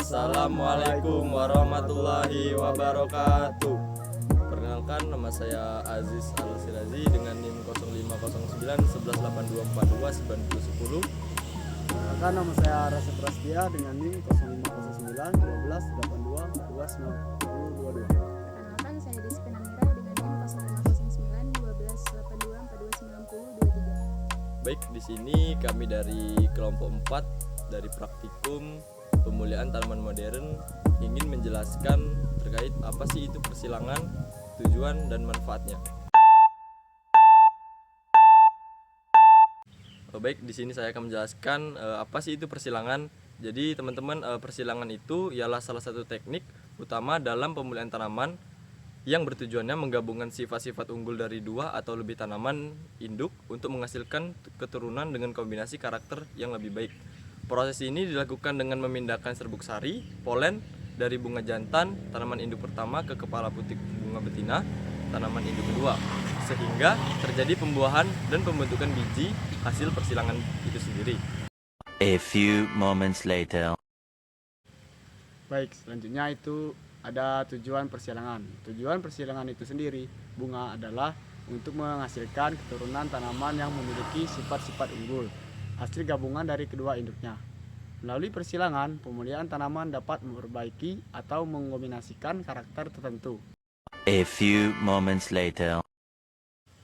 Assalamualaikum warahmatullahi wabarakatuh. Perkenalkan, nama saya Aziz Al-Sirazi dengan NIM 0509 118242 Perkenalkan, nama saya Rasif Rasdia dengan NIM 0509 1282 42 9022. Perkenalkan, saya Despina Mira dengan NIM 0509 1282 42 90 23. Baik, di sini kami dari kelompok 4 dari praktikum pemuliaan tanaman modern ingin menjelaskan terkait apa sih itu persilangan, tujuan dan manfaatnya. Baik, di sini saya akan menjelaskan apa sih itu persilangan. Jadi teman-teman, persilangan itu ialah salah satu teknik utama dalam pemulihan tanaman yang bertujuannya menggabungkan sifat-sifat unggul dari dua atau lebih tanaman induk untuk menghasilkan keturunan dengan kombinasi karakter yang lebih baik. Proses ini dilakukan dengan memindahkan serbuk sari, polen dari bunga jantan tanaman induk pertama ke kepala putih bunga betina tanaman induk kedua, sehingga terjadi pembuahan dan pembentukan biji hasil persilangan itu sendiri. A few moments later. Baik, selanjutnya itu ada tujuan persilangan. Tujuan persilangan itu sendiri, bunga adalah untuk menghasilkan keturunan tanaman yang memiliki sifat-sifat unggul, hasil gabungan dari kedua induknya. Melalui persilangan, pemulihan tanaman dapat memperbaiki atau mengombinasikan karakter tertentu. A few moments later.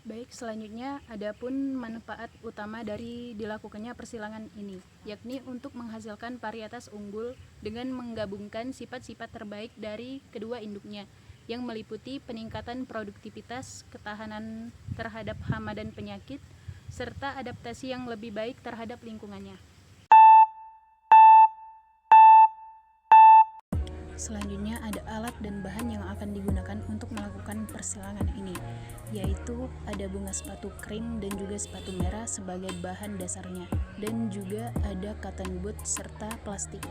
Baik, selanjutnya adapun manfaat utama dari dilakukannya persilangan ini, yakni untuk menghasilkan varietas unggul dengan menggabungkan sifat-sifat terbaik dari kedua induknya, yang meliputi peningkatan produktivitas, ketahanan terhadap hama dan penyakit, serta adaptasi yang lebih baik terhadap lingkungannya. Selanjutnya ada alat dan bahan yang akan digunakan untuk melakukan persilangan ini, yaitu ada bunga sepatu krim dan juga sepatu merah sebagai bahan dasarnya, dan juga ada cotton bud serta plastik.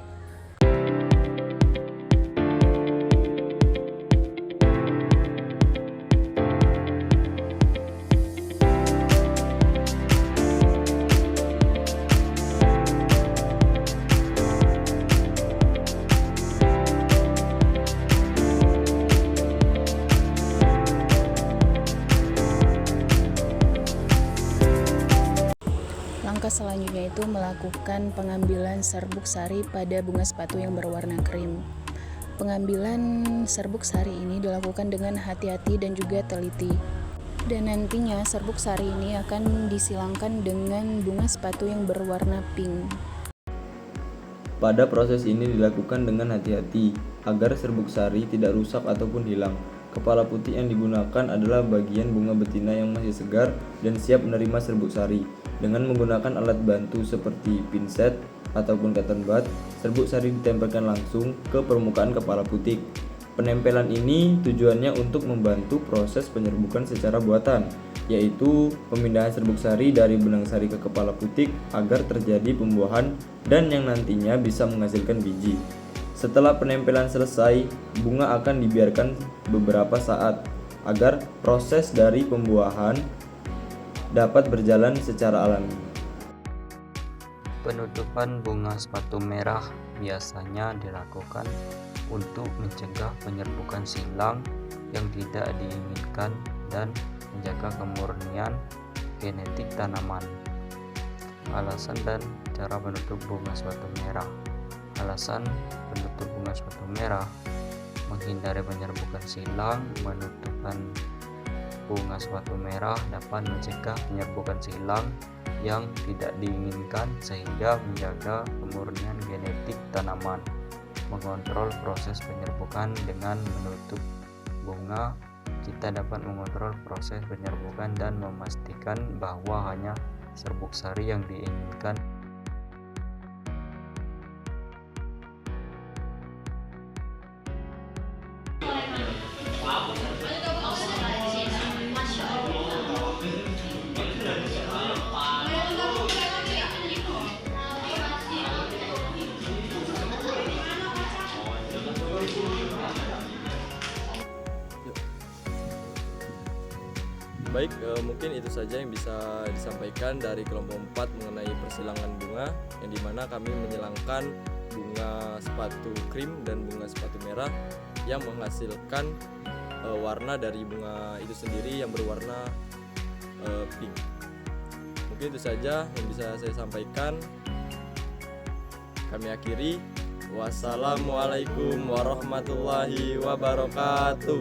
Langkah selanjutnya itu melakukan pengambilan serbuk sari pada bunga sepatu yang berwarna krim. Pengambilan serbuk sari ini dilakukan dengan hati-hati dan juga teliti. Dan nantinya serbuk sari ini akan disilangkan dengan bunga sepatu yang berwarna pink. Pada proses ini dilakukan dengan hati-hati agar serbuk sari tidak rusak ataupun hilang. Kepala putih yang digunakan adalah bagian bunga betina yang masih segar dan siap menerima serbuk sari. Dengan menggunakan alat bantu seperti pinset ataupun cotton bud, serbuk sari ditempelkan langsung ke permukaan kepala putik. Penempelan ini tujuannya untuk membantu proses penyerbukan secara buatan, yaitu pemindahan serbuk sari dari benang sari ke kepala putik agar terjadi pembuahan dan yang nantinya bisa menghasilkan biji. Setelah penempelan selesai, bunga akan dibiarkan beberapa saat agar proses dari pembuahan dapat berjalan secara alami. Penutupan bunga sepatu merah biasanya dilakukan untuk mencegah penyerbukan silang yang tidak diinginkan dan menjaga kemurnian genetik tanaman. Alasan dan cara penutup bunga sepatu merah. Alasan penutup bunga sepatu merah: menghindari penyerbukan silang. Penutupan bunga sepatu merah dapat mencegah penyerbukan silang yang tidak diinginkan sehingga menjaga kemurnian genetik tanaman. Mengontrol proses penyerbukan. Dengan menutup bunga, kita dapat mengontrol proses penyerbukan dan memastikan bahwa hanya serbuk sari yang diinginkan. Baik, mungkin itu saja yang bisa disampaikan dari kelompok 4 mengenai persilangan bunga, yang dimana kami menyilangkan bunga sepatu krim dan bunga sepatu merah yang menghasilkan warna dari bunga itu sendiri yang berwarna pink. Mungkin itu saja yang bisa saya sampaikan. Kami akhiri. Wassalamualaikum warahmatullahi wabarakatuh.